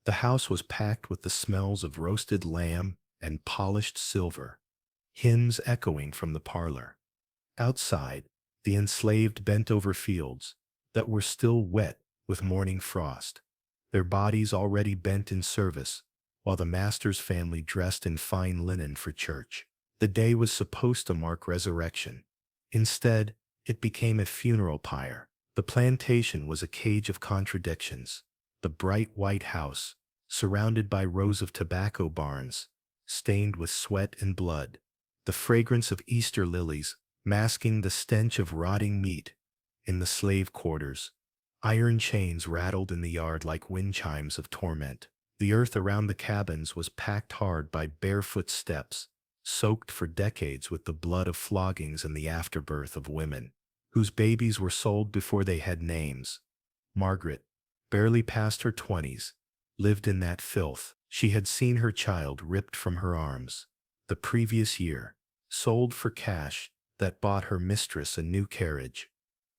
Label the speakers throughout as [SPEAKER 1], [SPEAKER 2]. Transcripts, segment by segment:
[SPEAKER 1] The house was packed with the smells of roasted lamb and polished silver, hymns echoing from the parlor. Outside, the enslaved bent over fields that were still wet with morning frost, their bodies already bent in service, while the master's family dressed in fine linen for church. The day was supposed to mark resurrection. Instead, it became a funeral pyre. The plantation was a cage of contradictions. The bright white house, surrounded by rows of tobacco barns, stained with sweat and blood. The fragrance of Easter lilies, masking the stench of rotting meat. In the slave quarters, iron chains rattled in the yard like windchimes of torment. The earth around the cabins was packed hard by barefoot steps, soaked for decades with the blood of floggings and the afterbirth of women, whose babies were sold before they had names. Margaret, barely past her 20s, lived in that filth. She had seen her child ripped from her arms the previous year, sold for cash that bought her mistress a new carriage.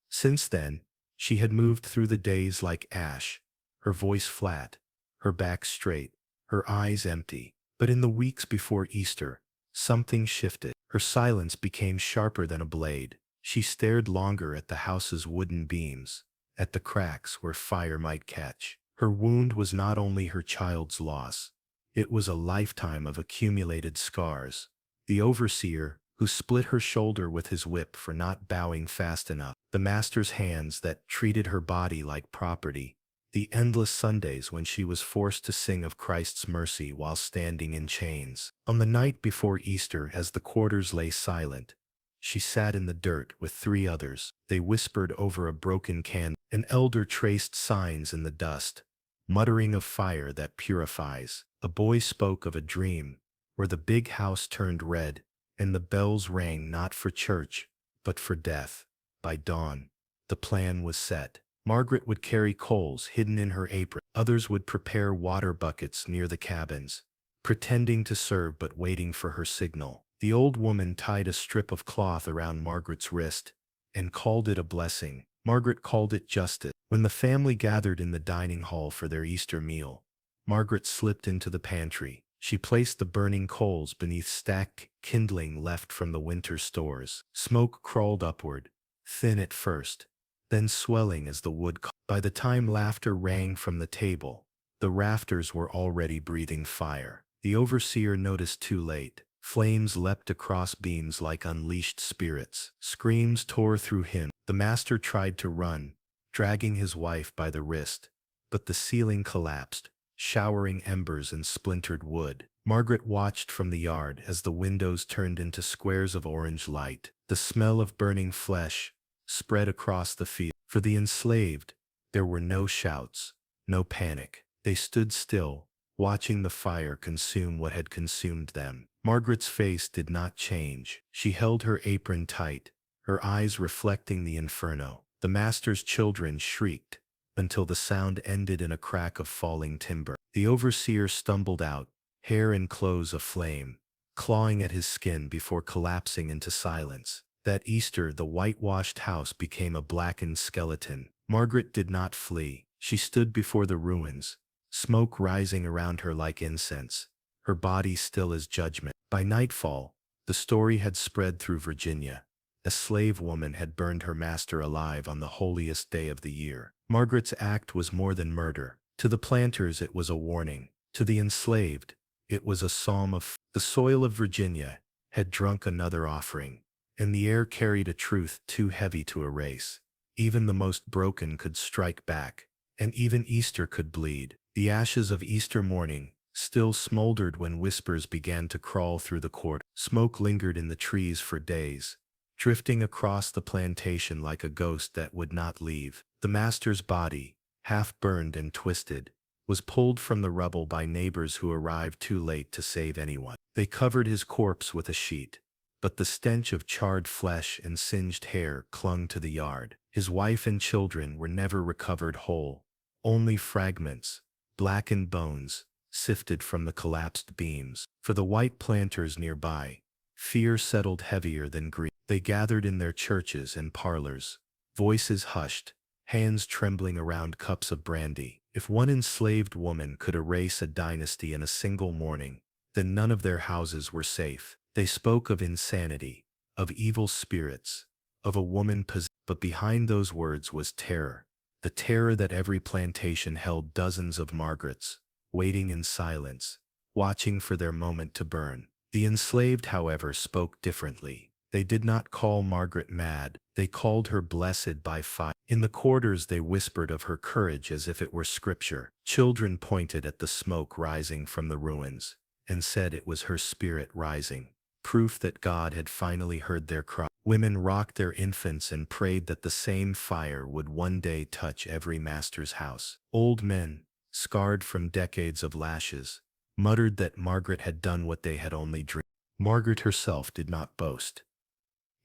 [SPEAKER 1] Since then, she had moved through the days like ash, her voice flat, her back straight, her eyes empty. But in the weeks before Easter, something shifted. Her silence became sharper than a blade. She stared longer at the house's wooden beams, at the cracks where fire might catch. Her wound was not only her child's loss, it was a lifetime of accumulated scars. The overseer, who split her shoulder with his whip for not bowing fast enough, the master's hands that treated her body like property, the endless Sundays when she was forced to sing of Christ's mercy while standing in chains. On the night before Easter, as the quarters lay silent, she sat in the dirt with 3 others. They whispered over a broken candle. An elder traced signs in the dust, muttering of fire that purifies. A boy spoke of a dream where the big house turned red, and the bells rang not for church, but for death. By dawn, the plan was set. Margaret would carry coals hidden in her apron. Others would prepare water buckets near the cabins, pretending to serve but waiting for her signal. The old woman tied a strip of cloth around Margaret's wrist and called it a blessing. Margaret called it justice. When the family gathered in the dining hall for their Easter meal, Margaret slipped into the pantry. She placed the burning coals beneath stacked kindling left from the winter stores. Smoke crawled upward, thin at first, then swelling as the wood caught. By the time laughter rang from the table, the rafters were already breathing fire. The overseer noticed too late. Flames leapt across beams like unleashed spirits. Screams tore through him. The master tried to run, dragging his wife by the wrist, but the ceiling collapsed, showering embers and splintered wood. Margaret watched from the yard as the windows turned into squares of orange light. The smell of burning flesh spread across the field. For the enslaved, there were no shouts, no panic. They stood still, watching the fire consume what had consumed them. Margaret's face did not change. She held her apron tight, her eyes reflecting the inferno. The master's children shrieked until the sound ended in a crack of falling timber. The overseer stumbled out, hair and clothes aflame, clawing at his skin before collapsing into silence. That Easter, the whitewashed house became a blackened skeleton. Margaret did not flee. She stood before the ruins, smoke rising around her like incense, her body still as judgment. By nightfall, the story had spread through Virginia. A slave woman had burned her master alive on the holiest day of the year. Margaret's act was more than murder. To the planters it was a warning. To the enslaved, it was a psalm of the soil of Virginia had drunk another offering, and the air carried a truth too heavy to erase. Even the most broken could strike back, and even Easter could bleed. The ashes of Easter morning still smoldered when whispers began to crawl through the court. Smoke lingered in the trees for days, drifting across the plantation like a ghost that would not leave. The master's body, half burned and twisted, was pulled from the rubble by neighbors who arrived too late to save anyone. They covered his corpse with a sheet, but the stench of charred flesh and singed hair clung to the yard. His wife and children were never recovered whole. Only fragments, blackened bones, sifted from the collapsed beams. For the white planters nearby, fear settled heavier than grief. They gathered in their churches and parlors, voices hushed, hands trembling around cups of brandy. If one enslaved woman could erase a dynasty in a single morning, then none of their houses were safe. They spoke of insanity, of evil spirits, of a woman possessed. But behind those words was terror, the terror that every plantation held dozens of Margarets, waiting in silence, watching for their moment to burn. The enslaved, however, spoke differently. They did not call Margaret mad, they called her blessed by fire. In the quarters they whispered of her courage as if it were scripture. Children pointed at the smoke rising from the ruins, and said it was her spirit rising, proof that God had finally heard their cry. Women rocked their infants and prayed that the same fire would one day touch every master's house. Old men, scarred from decades of lashes, muttered that Margaret had done what they had only dreamed. Margaret herself did not boast.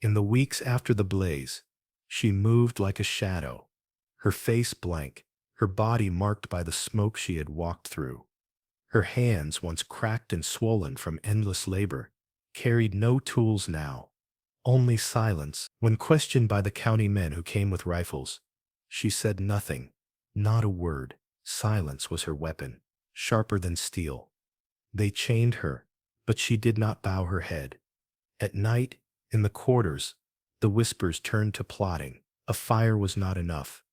[SPEAKER 1] In the weeks after the blaze, she moved like a shadow, her face blank, her body marked by the smoke she had walked through. Her hands, once cracked and swollen from endless labor, carried no tools now, only silence. When questioned by the county men who came with rifles, she said nothing, not a word. Silence was her weapon, sharper than steel. They chained her, but she did not bow her head. At night, in the quarters, the whispers turned to plotting. A fire was not enough.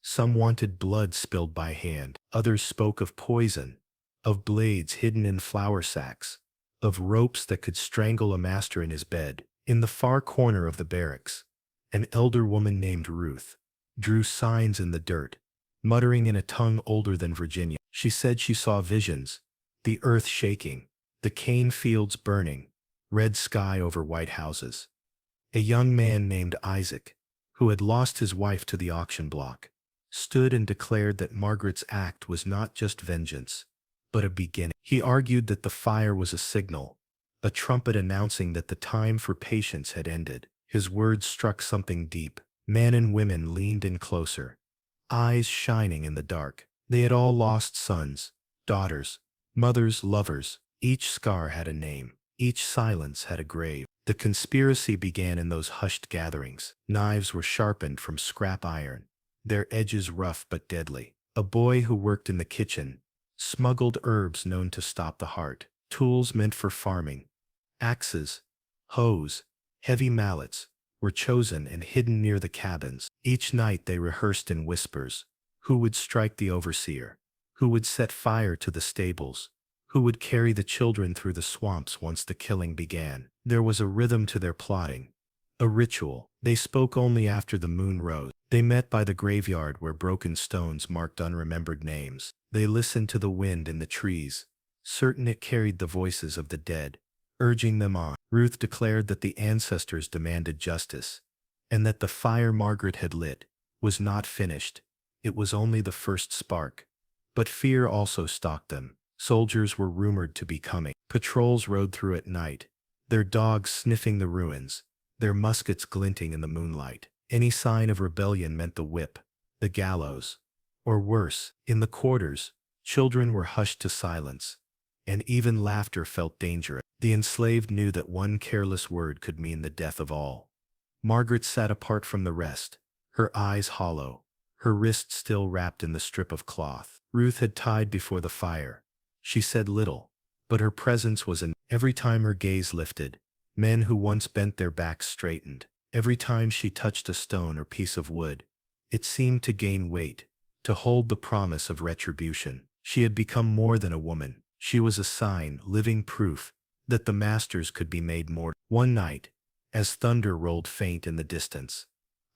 [SPEAKER 1] Some wanted blood spilled by hand. Others spoke of poison, of blades hidden in flour sacks, of ropes that could strangle a master in his bed. In the far corner of the barracks, an elder woman named Ruth drew signs in the dirt, muttering in a tongue older than Virginia. She said she saw visions, the earth shaking, the cane fields burning, red sky over white houses. A young man named Isaac, who had lost his wife to the auction block, stood and declared that Margaret's act was not just vengeance, but a beginning. He argued that the fire was a signal, a trumpet announcing that the time for patience had ended. His words struck something deep. Men and women leaned in closer, eyes shining in the dark. They had all lost sons, daughters, mothers, lovers. Each scar had a name. Each silence had a grave. The conspiracy began in those hushed gatherings. Knives were sharpened from scrap iron, their edges rough but deadly. A boy who worked in the kitchen smuggled herbs known to stop the heart, tools meant for farming. Axes, hoes, heavy mallets were chosen and hidden near the cabins. Each night they rehearsed in whispers. Who would strike the overseer? Who would set fire to the stables? Who would carry the children through the swamps once the killing began? There was a rhythm to their plotting, a ritual. They spoke only after the moon rose. They met by the graveyard where broken stones marked unremembered names. They listened to the wind in the trees, certain it carried the voices of the dead, urging them on. Ruth declared that the ancestors demanded justice, and that the fire Margaret had lit was not finished. It was only the first spark. But fear also stalked them. Soldiers were rumored to be coming. Patrols rode through at night, their dogs sniffing the ruins, their muskets glinting in the moonlight. Any sign of rebellion meant the whip, the gallows, or worse. In the quarters, children were hushed to silence, and even laughter felt dangerous. The enslaved knew that one careless word could mean the death of all. Margaret sat apart from the rest, her eyes hollow, her wrists still wrapped in the strip of cloth Ruth had tied before the fire. She said little, but her presence was enough. Every time her gaze lifted, men who once bent their backs straightened. Every time she touched a stone or piece of wood, it seemed to gain weight, to hold the promise of retribution. She had become more than a woman. She was a sign, living proof, that the masters could be made mortal. One night, as thunder rolled faint in the distance,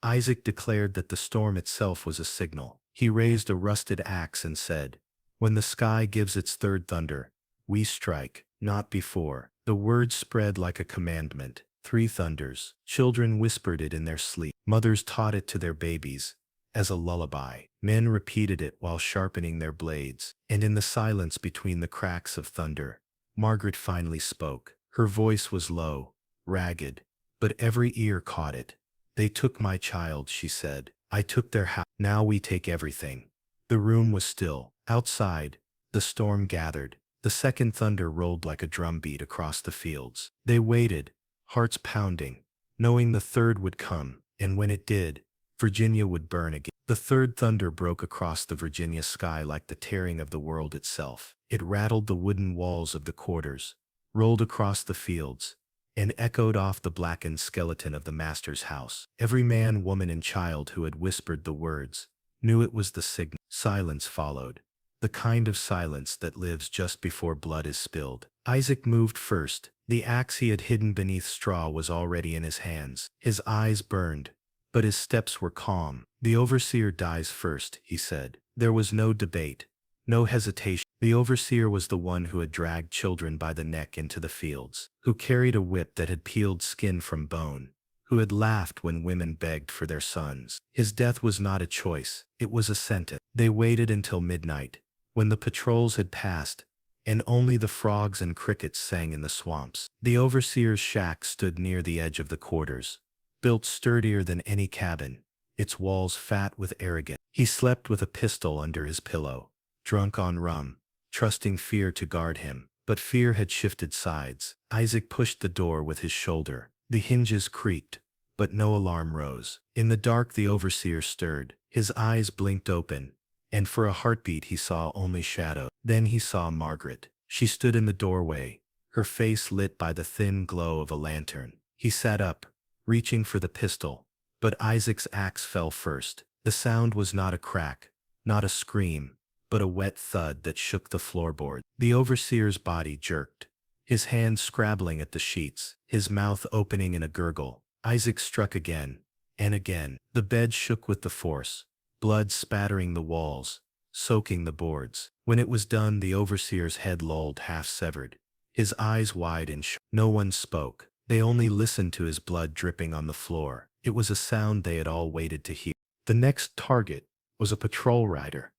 [SPEAKER 1] Isaac declared that the storm itself was a signal. He raised a rusted axe and said, "When the sky gives its third thunder, we strike, not before." The word spread like a commandment. 3 thunders. Children whispered it in their sleep. Mothers taught it to their babies as a lullaby. Men repeated it while sharpening their blades. And in the silence between the cracks of thunder, Margaret finally spoke. Her voice was low, ragged, but every ear caught it. "They took my child," she said. "I took their house. Now we take everything." The room was still. Outside, the storm gathered. The second thunder rolled like a drumbeat across the fields. They waited, hearts pounding, knowing the third would come, and when it did, Virginia would burn again. The third thunder broke across the Virginia sky like the tearing of the world itself. It rattled the wooden walls of the quarters, rolled across the fields, and echoed off the blackened skeleton of the master's house. Every man, woman, and child who had whispered the words knew it was the signal. Silence followed, the kind of silence that lives just before blood is spilled. Isaac moved first. The axe he had hidden beneath straw was already in his hands. His eyes burned, but his steps were calm. "The overseer dies first," he said. There was no debate, no hesitation. The overseer was the one who had dragged children by the neck into the fields, who carried a whip that had peeled skin from bone, who had laughed when women begged for their sons. His death was not a choice, it was a sentence. They waited until midnight, when the patrols had passed, and only the frogs and crickets sang in the swamps. The overseer's shack stood near the edge of the quarters, built sturdier than any cabin, its walls fat with arrogance. He slept with a pistol under his pillow, drunk on rum, trusting fear to guard him. But fear had shifted sides. Isaac pushed the door with his shoulder. The hinges creaked, but no alarm rose. In the dark the overseer stirred. His eyes blinked open, and for a heartbeat he saw only shadow. Then he saw Margaret. She stood in the doorway, her face lit by the thin glow of a lantern. He sat up, reaching for the pistol, but Isaac's axe fell first. The sound was not a crack, not a scream, but a wet thud that shook the floorboard. The overseer's body jerked, his hands scrabbling at the sheets, his mouth opening in a gurgle. Isaac struck again, and again. The bed shook with the force, blood spattering the walls, soaking the boards. When it was done, the overseer's head lolled half-severed, his eyes wide and shut. No one spoke. They only listened to his blood dripping on the floor. It was a sound they had all waited to hear. The next target was a patrol rider.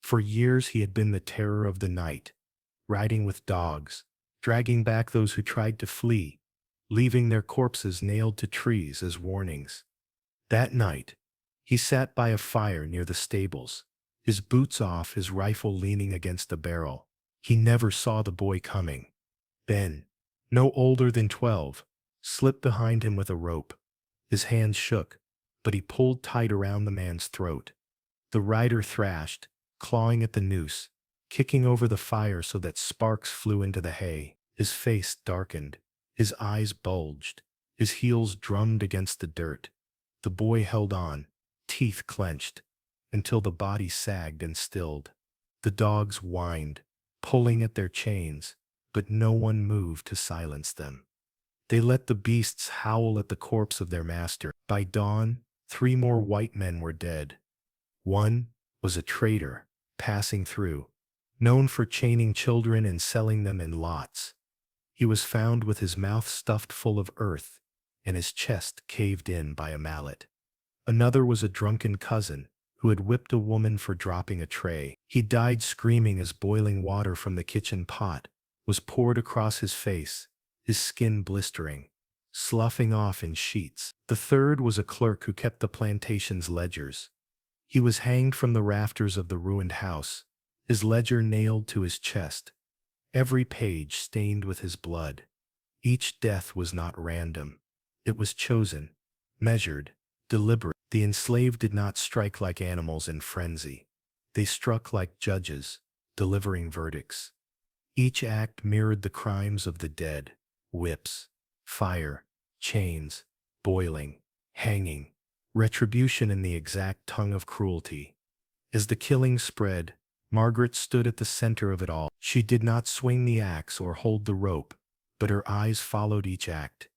[SPEAKER 1] For years he had been the terror of the night, riding with dogs, dragging back those who tried to flee, leaving their corpses nailed to trees as warnings. That night, he sat by a fire near the stables, his boots off, his rifle leaning against the barrel. He never saw the boy coming. Ben, no older than 12, slipped behind him with a rope. His hands shook, but he pulled tight around the man's throat. The rider thrashed, clawing at the noose, kicking over the fire so that sparks flew into the hay. His face darkened, his eyes bulged, his heels drummed against the dirt. The boy held on, teeth clenched, until the body sagged and stilled. The dogs whined, pulling at their chains, but no one moved to silence them. They let the beasts howl at the corpse of their master. By dawn, 3 more white men were dead. One was a trader, passing through, known for chaining children and selling them in lots. He was found with his mouth stuffed full of earth and his chest caved in by a mallet. Another was a drunken cousin who had whipped a woman for dropping a tray. He died screaming as boiling water from the kitchen pot was poured across his face, his skin blistering, sloughing off in sheets. The third was a clerk who kept the plantation's ledgers. He was hanged from the rafters of the ruined house, his ledger nailed to his chest, every page stained with his blood. Each death was not random. It was chosen, measured, deliberate. The enslaved did not strike like animals in frenzy. They struck like judges, delivering verdicts. Each act mirrored the crimes of the dead: whips, fire, chains, boiling, hanging, retribution in the exact tongue of cruelty. As the killing spread, Margaret stood at the center of it all. She did not swing the axe or hold the rope, but her eyes followed each act.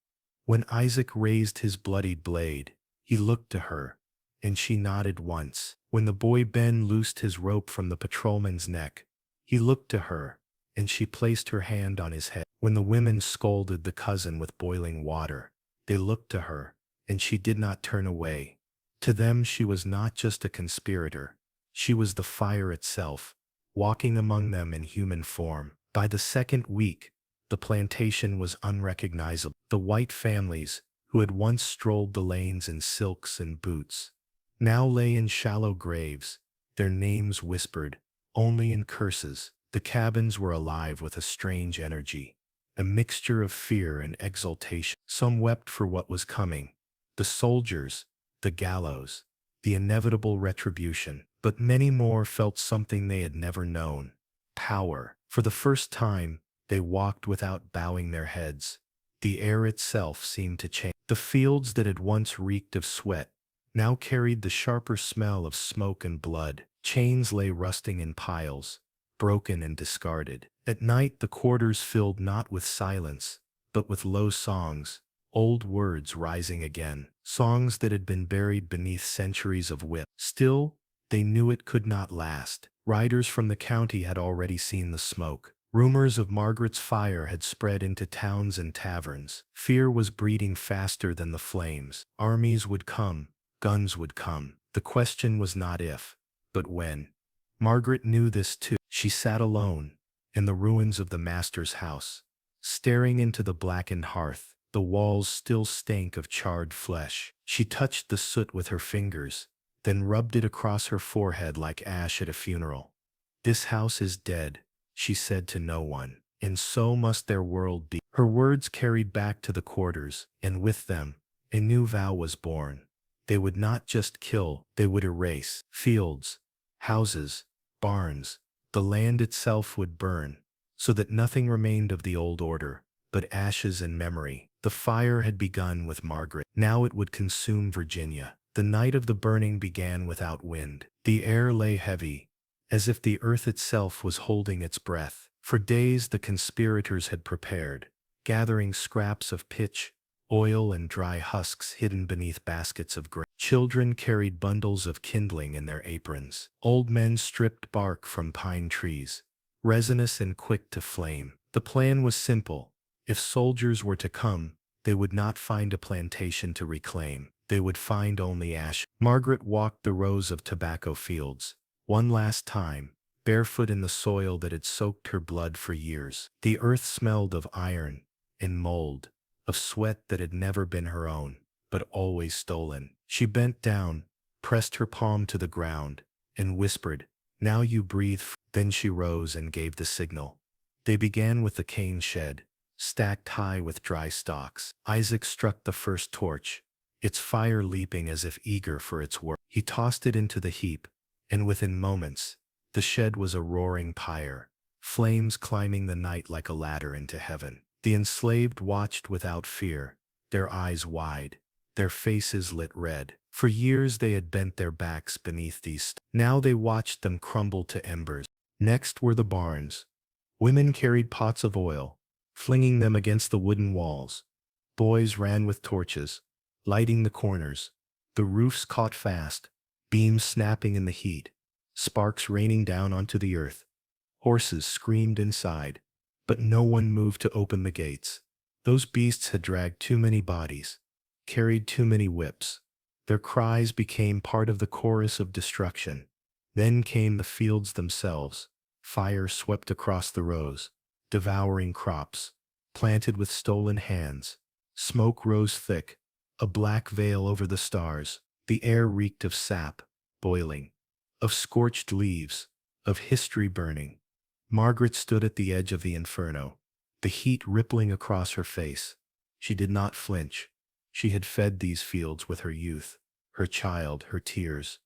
[SPEAKER 1] When Isaac raised his bloodied blade, he looked to her, and she nodded once. When the boy Ben loosed his rope from the patrolman's neck, he looked to her, and she placed her hand on his head. When the women scolded the cousin with boiling water, they looked to her, and she did not turn away. To them she was not just a conspirator, she was the fire itself, walking among them in human form. By the second week, the plantation was unrecognizable. The white families, who had once strolled the lanes in silks and boots, now lay in shallow graves, their names whispered, only in curses. The cabins were alive with a strange energy, a mixture of fear and exultation. Some wept for what was coming: the soldiers, the gallows, the inevitable retribution. But many more felt something they had never known: power. For the first time, they walked without bowing their heads. The air itself seemed to change. The fields that had once reeked of sweat now carried the sharper smell of smoke and blood. Chains lay rusting in piles, broken and discarded. At night the quarters filled not with silence, but with low songs, old words rising again, songs that had been buried beneath centuries of whip. Still, they knew it could not last. Riders from the county had already seen the smoke. Rumors of Margaret's fire had spread into towns and taverns. Fear was breeding faster than the flames. Armies would come, guns would come. The question was not if, but when. Margaret knew this too. She sat alone, in the ruins of the master's house, staring into the blackened hearth. The walls still stank of charred flesh. She touched the soot with her fingers, then rubbed it across her forehead like ash at a funeral. "This house is dead," she said to no one, "and so must their world be." Her words carried back to the quarters, and with them, a new vow was born. They would not just kill, they would erase. Fields, houses, barns, the land itself would burn, so that nothing remained of the old order, but ashes and memory. The fire had begun with Margaret. Now it would consume Virginia. The night of the burning began without wind. The air lay heavy, as if the earth itself was holding its breath. For days the conspirators had prepared, gathering scraps of pitch, oil and dry husks hidden beneath baskets of grain. Children carried bundles of kindling in their aprons. Old men stripped bark from pine trees, resinous and quick to flame. The plan was simple. If soldiers were to come, they would not find a plantation to reclaim. They would find only ash. Margaret walked the rows of tobacco fields, one last time, barefoot in the soil that had soaked her blood for years. The earth smelled of iron and mold, of sweat that had never been her own, but always stolen. She bent down, pressed her palm to the ground, and whispered, "Now you breathe." Then she rose and gave the signal. They began with the cane shed, stacked high with dry stalks. Isaac struck the first torch, its fire leaping as if eager for its work. He tossed it into the heap, and within moments, the shed was a roaring pyre, flames climbing the night like a ladder into heaven. The enslaved watched without fear, their eyes wide, their faces lit red. For years they had bent their backs beneath these. Now they watched them crumble to embers. Next were the barns. Women carried pots of oil, flinging them against the wooden walls. Boys ran with torches, lighting the corners. The roofs caught fast, beams snapping in the heat, sparks raining down onto the earth. Horses screamed inside, but no one moved to open the gates. Those beasts had dragged too many bodies, carried too many whips. Their cries became part of the chorus of destruction. Then came the fields themselves. Fire swept across the rows, devouring crops, planted with stolen hands. Smoke rose thick, a black veil over the stars. The air reeked of sap, boiling, of scorched leaves, of history burning. Margaret stood at the edge of the inferno, the heat rippling across her face. She did not flinch. She had fed these fields with her youth, her child, her tears.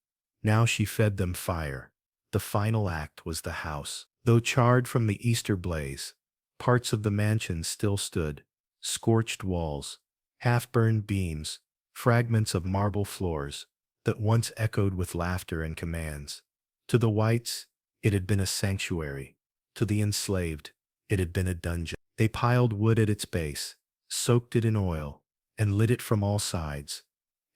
[SPEAKER 1] Now she fed them fire. The final act was the house. Though charred from the Easter blaze, parts of the mansion still stood, scorched walls, half-burned beams, fragments of marble floors that once echoed with laughter and commands. To the whites, it had been a sanctuary. To the enslaved, it had been a dungeon. They piled wood at its base, soaked it in oil, and lit it from all sides.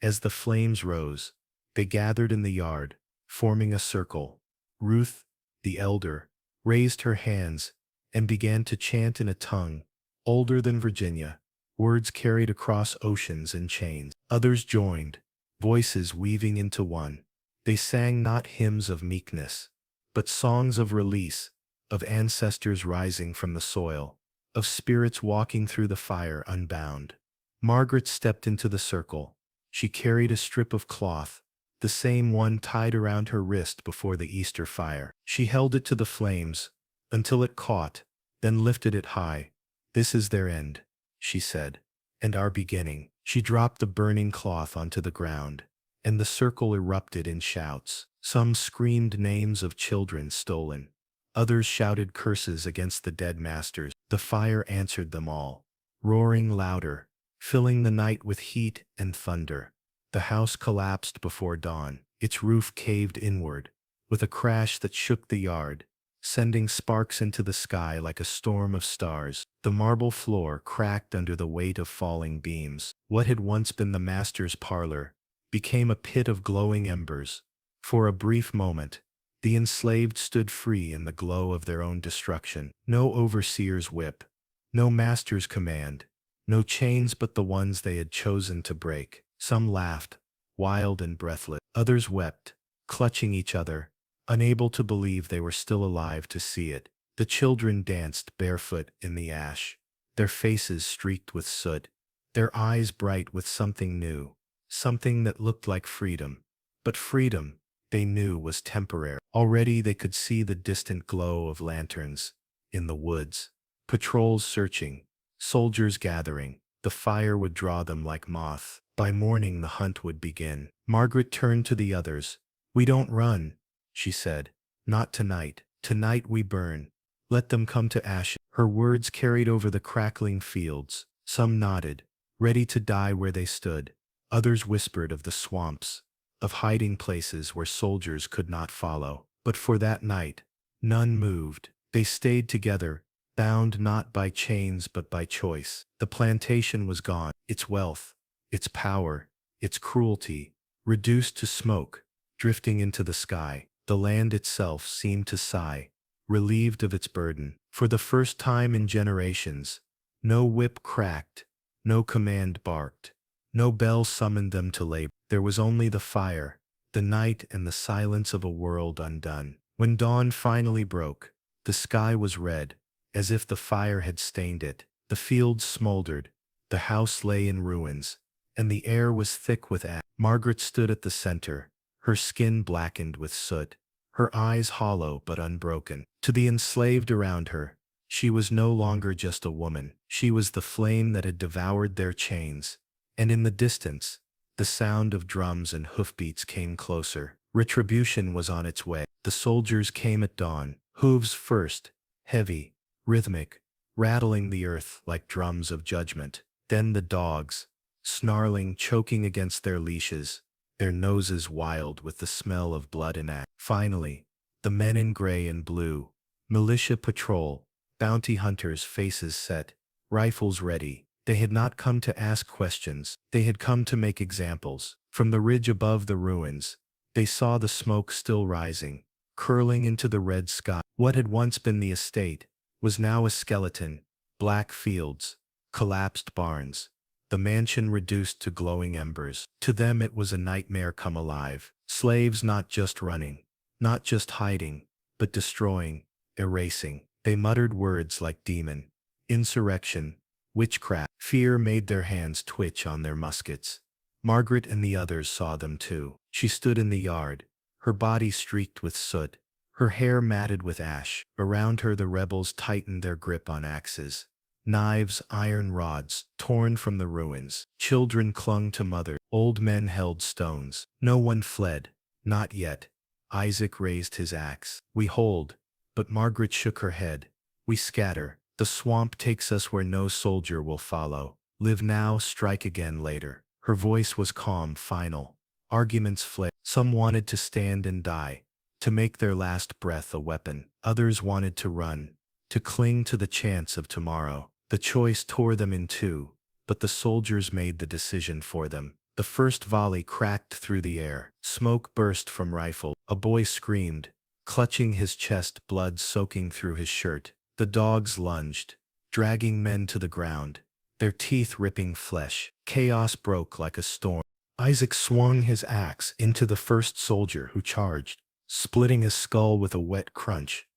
[SPEAKER 1] As the flames rose, they gathered in the yard, forming a circle. Ruth, the elder, raised her hands and began to chant in a tongue older than Virginia, words carried across oceans and chains. Others joined, voices weaving into one. They sang not hymns of meekness, but songs of release, of ancestors rising from the soil, of spirits walking through the fire unbound. Margaret stepped into the circle. She carried a strip of cloth, the same one tied around her wrist before the Easter fire. She held it to the flames until it caught, then lifted it high. "This is their end," she said, "and our beginning." She dropped the burning cloth onto the ground, and the circle erupted in shouts. Some screamed names of children stolen. Others shouted curses against the dead masters. The fire answered them all, roaring louder, filling the night with heat and thunder. The house collapsed before dawn. Its roof caved inward, with a crash that shook the yard, sending sparks into the sky like a storm of stars. The marble floor cracked under the weight of falling beams. What had once been the master's parlor became a pit of glowing embers. For a brief moment, the enslaved stood free in the glow of their own destruction. No overseer's whip, no master's command, no chains but the ones they had chosen to break. Some laughed, wild and breathless. Others wept, clutching each other, unable to believe they were still alive to see it. The children danced barefoot in the ash, their faces streaked with soot, their eyes bright with something new, something that looked like freedom. But freedom, they knew, was temporary. Already they could see the distant glow of lanterns in the woods, patrols searching, soldiers gathering. The fire would draw them like moth. By morning the hunt would begin. Margaret turned to the others. "We don't run," she said. "Not tonight. Tonight we burn. Let them come to ashes." Her words carried over the crackling fields. Some nodded, ready to die where they stood. Others whispered of the swamps, of hiding places where soldiers could not follow. But for that night, none moved. They stayed together, bound not by chains but by choice. The plantation was gone, its wealth, its power, its cruelty, reduced to smoke, drifting into the sky. The land itself seemed to sigh, relieved of its burden. For the first time in generations, no whip cracked, no command barked, no bell summoned them to labor. There was only the fire, the night, and the silence of a world undone. When dawn finally broke, the sky was red, as if the fire had stained it. The fields smoldered, the house lay in ruins, and the air was thick with ash. Margaret stood at the center, her skin blackened with soot, her eyes hollow but unbroken. To the enslaved around her, she was no longer just a woman. She was the flame that had devoured their chains. And in the distance, the sound of drums and hoofbeats came closer. Retribution was on its way. The soldiers came at dawn, hooves first, heavy, rhythmic, rattling the earth like drums of judgment. Then the dogs, snarling, choking against their leashes, their noses wild with the smell of blood and ash. Finally, the men in gray and blue, militia patrol, bounty hunters, faces set, rifles ready. They had not come to ask questions, they had come to make examples. From the ridge above the ruins, they saw the smoke still rising, curling into the red sky. What had once been the estate was now a skeleton, black fields, collapsed barns, the mansion reduced to glowing embers. To them it was a nightmare come alive. Slaves not just running, not just hiding, but destroying, erasing. They muttered words like demon, insurrection, witchcraft. Fear made their hands twitch on their muskets. Margaret and the others saw them too. She stood in the yard, her body streaked with soot, her hair matted with ash. Around her the rebels tightened their grip on axes, knives, iron rods, torn from the ruins. Children clung to mothers, old men held stones. No one fled, not yet. Isaac raised his axe. "We hold," but Margaret shook her head. "We scatter. The swamp takes us where no soldier will follow. Live now, strike again later." Her voice was calm, final. Arguments flared. Some wanted to stand and die, to make their last breath a weapon. Others wanted to run, to cling to the chance of tomorrow. The choice tore them in two, but the soldiers made the decision for them. The first volley cracked through the air. Smoke burst from rifle. A boy screamed, clutching his chest, blood soaking through his shirt. The dogs lunged, dragging men to the ground, their teeth ripping flesh. Chaos broke like a storm. Isaac swung his axe into the first soldier who charged, splitting his skull with a wet crunch.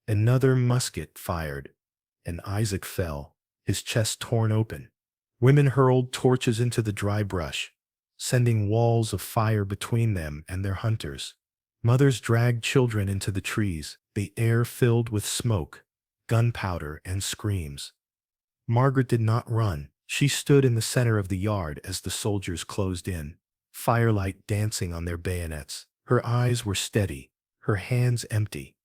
[SPEAKER 1] Another musket fired, and Isaac fell, his chest torn open. Women hurled torches into the dry brush, sending walls of fire between them and their hunters. Mothers dragged children into the trees, the air filled with smoke, gunpowder, and screams. Margaret did not run. She stood in the center of the yard as the soldiers closed in, firelight dancing on their bayonets. Her eyes were steady, her hands empty.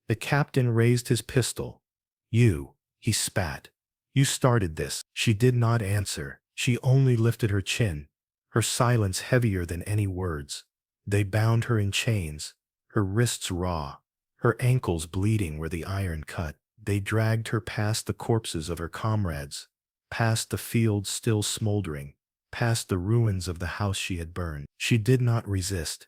[SPEAKER 1] The captain raised his pistol. "You," he spat. "You started this." She did not answer. She only lifted her chin, her silence heavier than any words. They bound her in chains, her wrists raw, her ankles bleeding where the iron cut. They dragged her past the corpses of her comrades, past the fields still smoldering, past the ruins of the house she had burned. She did not resist.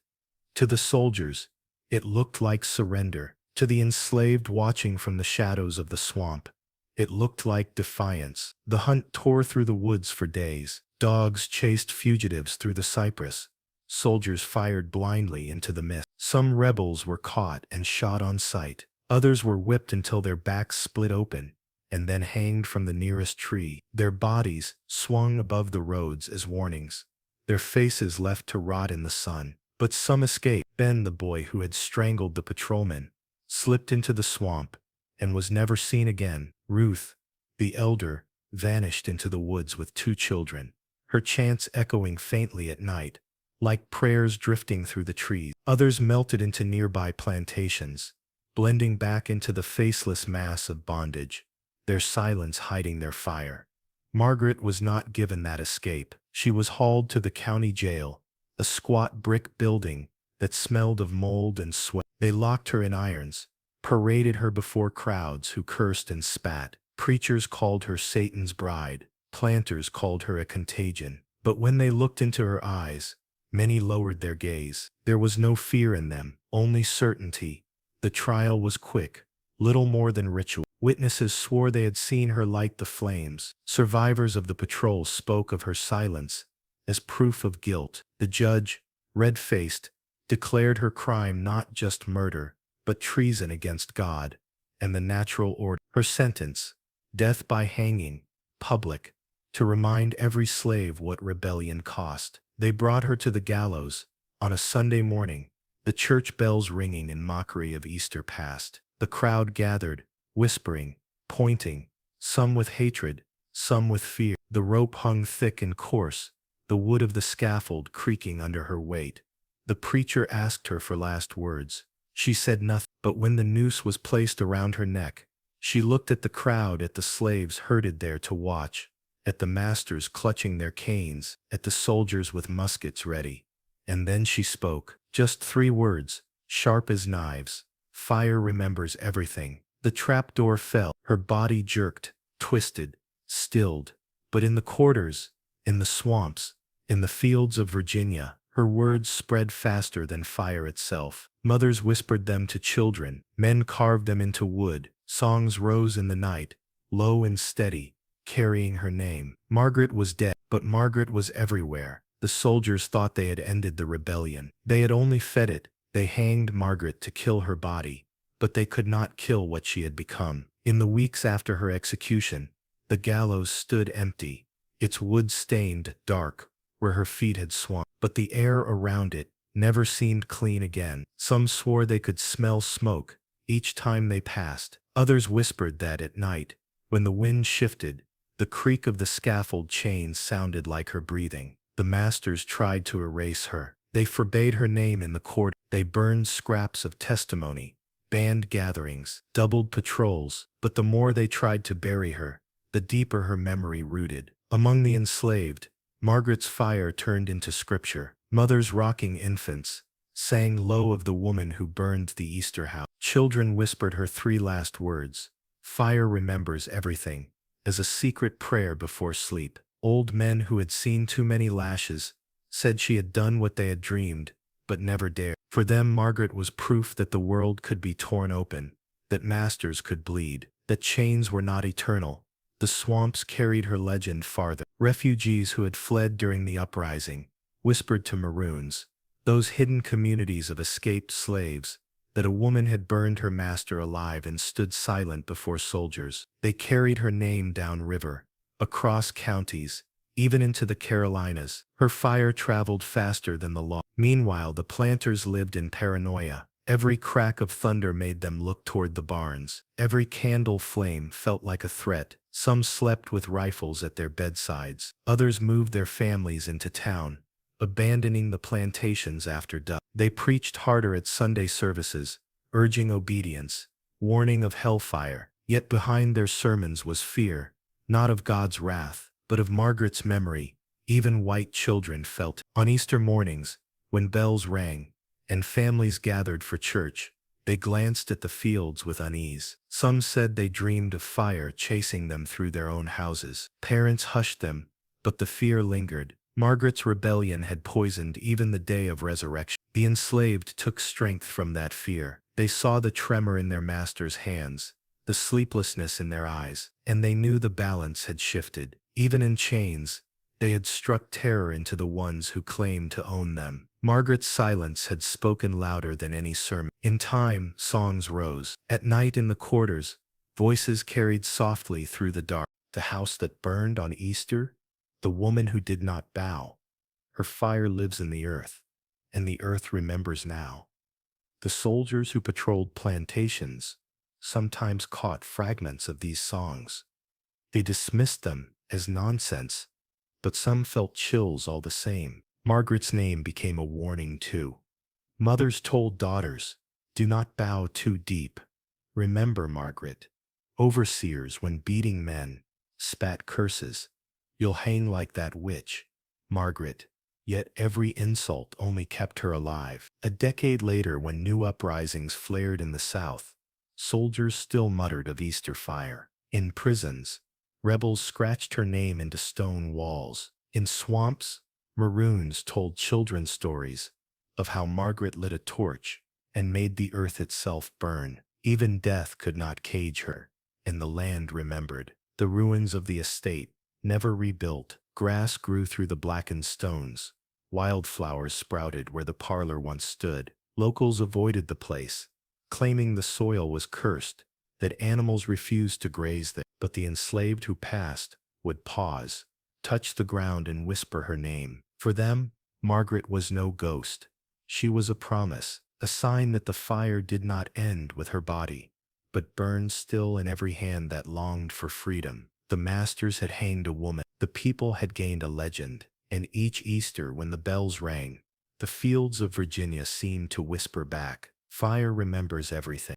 [SPEAKER 1] To the soldiers, it looked like surrender. To the enslaved watching from the shadows of the swamp, it looked like defiance. The hunt tore through the woods for days. Dogs chased fugitives through the cypress. Soldiers fired blindly into the mist. Some rebels were caught and shot on sight. Others were whipped until their backs split open, and then hanged from the nearest tree. Their bodies swung above the roads as warnings, their faces left to rot in the sun. But some escaped. Ben, the boy who had strangled the patrolman, slipped into the swamp and was never seen again. Ruth, the elder, vanished into the woods with 2 children, her chants echoing faintly at night, like prayers drifting through the trees. Others melted into nearby plantations, blending back into the faceless mass of bondage, their silence hiding their fire. Margaret was not given that escape. She was hauled to the county jail, a squat brick building that smelled of mold and sweat. They locked her in irons, paraded her before crowds who cursed and spat. Preachers called her Satan's bride, planters called her a contagion. But when they looked into her eyes, many lowered their gaze. There was no fear in them, only certainty. The trial was quick, little more than ritual. Witnesses swore they had seen her light the flames. Survivors of the patrol spoke of her silence as proof of guilt. The judge, red-faced, declared her crime not just murder, but treason against God and the natural order. Her sentence, death by hanging, public, to remind every slave what rebellion cost. They brought her to the gallows on a Sunday morning, the church bells ringing in mockery of Easter past. The crowd gathered, whispering, pointing, some with hatred, some with fear. The rope hung thick and coarse, the wood of the scaffold creaking under her weight. The preacher asked her for last words. She said nothing, but when the noose was placed around her neck, she looked at the crowd, at the slaves herded there to watch, at the masters clutching their canes, at the soldiers with muskets ready. And then she spoke, just 3 words, sharp as knives. Fire remembers everything. The trapdoor fell. Her body jerked, twisted, stilled. But in the quarters, in the swamps, in the fields of Virginia, her words spread faster than fire itself. Mothers whispered them to children. Men carved them into wood. Songs rose in the night, low and steady, carrying her name. Margaret was dead, but Margaret was everywhere. The soldiers thought they had ended the rebellion. They had only fed it. They hanged Margaret to kill her body, but they could not kill what she had become. In the weeks after her execution, the gallows stood empty, its wood stained, dark, where her feet had swung. But the air around it never seemed clean again. Some swore they could smell smoke each time they passed. Others whispered that at night, when the wind shifted, the creak of the scaffold chains sounded like her breathing. The masters tried to erase her. They forbade her name in the court. They burned scraps of testimony, banned gatherings, doubled patrols. But the more they tried to bury her, the deeper her memory rooted. Among the enslaved, Margaret's fire turned into scripture. Mothers rocking infants sang low of the woman who burned the Easter house. Children whispered her 3 last words, "Fire remembers everything," as a secret prayer before sleep. Old men who had seen too many lashes said she had done what they had dreamed, but never dared. For them, Margaret was proof that the world could be torn open, that masters could bleed, that chains were not eternal. The swamps carried her legend farther. Refugees who had fled during the uprising whispered to maroons, those hidden communities of escaped slaves, that a woman had burned her master alive and stood silent before soldiers. They carried her name downriver, across counties, even into the Carolinas. Her fire traveled faster than the law. Meanwhile, the planters lived in paranoia. Every crack of thunder made them look toward the barns. Every candle flame felt like a threat. Some slept with rifles at their bedsides. Others moved their families into town, abandoning the plantations after dusk. They preached harder at Sunday services, urging obedience, warning of hellfire. Yet behind their sermons was fear, not of God's wrath, but of Margaret's memory. Even white children felt it. On Easter mornings, when bells rang and families gathered for church, they glanced at the fields with unease. Some said they dreamed of fire chasing them through their own houses. Parents hushed them, but the fear lingered. Margaret's rebellion had poisoned even the day of resurrection. The enslaved took strength from that fear. They saw the tremor in their master's hands, the sleeplessness in their eyes, and they knew the balance had shifted. Even in chains, they had struck terror into the ones who claimed to own them. Margaret's silence had spoken louder than any sermon. In time, songs rose. At night in the quarters, voices carried softly through the dark. The house that burned on Easter, the woman who did not bow. Her fire lives in the earth, and the earth remembers now. The soldiers who patrolled plantations sometimes caught fragments of these songs. They dismissed them as nonsense, but some felt chills all the same. Margaret's name became a warning too. Mothers told daughters, "Do not bow too deep. Remember, Margaret." Overseers, when beating men, spat curses. "You'll hang like that witch, Margaret." Yet every insult only kept her alive. A decade later, when new uprisings flared in the South, soldiers still muttered of Easter fire. In prisons, rebels scratched her name into stone walls. In swamps, Maroons told children's stories of how Margaret lit a torch and made the earth itself burn. Even death could not cage her, and the land remembered. The ruins of the estate, never rebuilt, grass grew through the blackened stones. Wildflowers sprouted where the parlor once stood. Locals avoided the place, claiming the soil was cursed, that animals refused to graze there. But the enslaved who passed would pause, touch the ground and whisper her name. For them, Margaret was no ghost. She was a promise, a sign that the fire did not end with her body, but burned still in every hand that longed for freedom. The masters had hanged a woman. The people had gained a legend. And each Easter, when the bells rang, the fields of Virginia seemed to whisper back, "Fire remembers everything."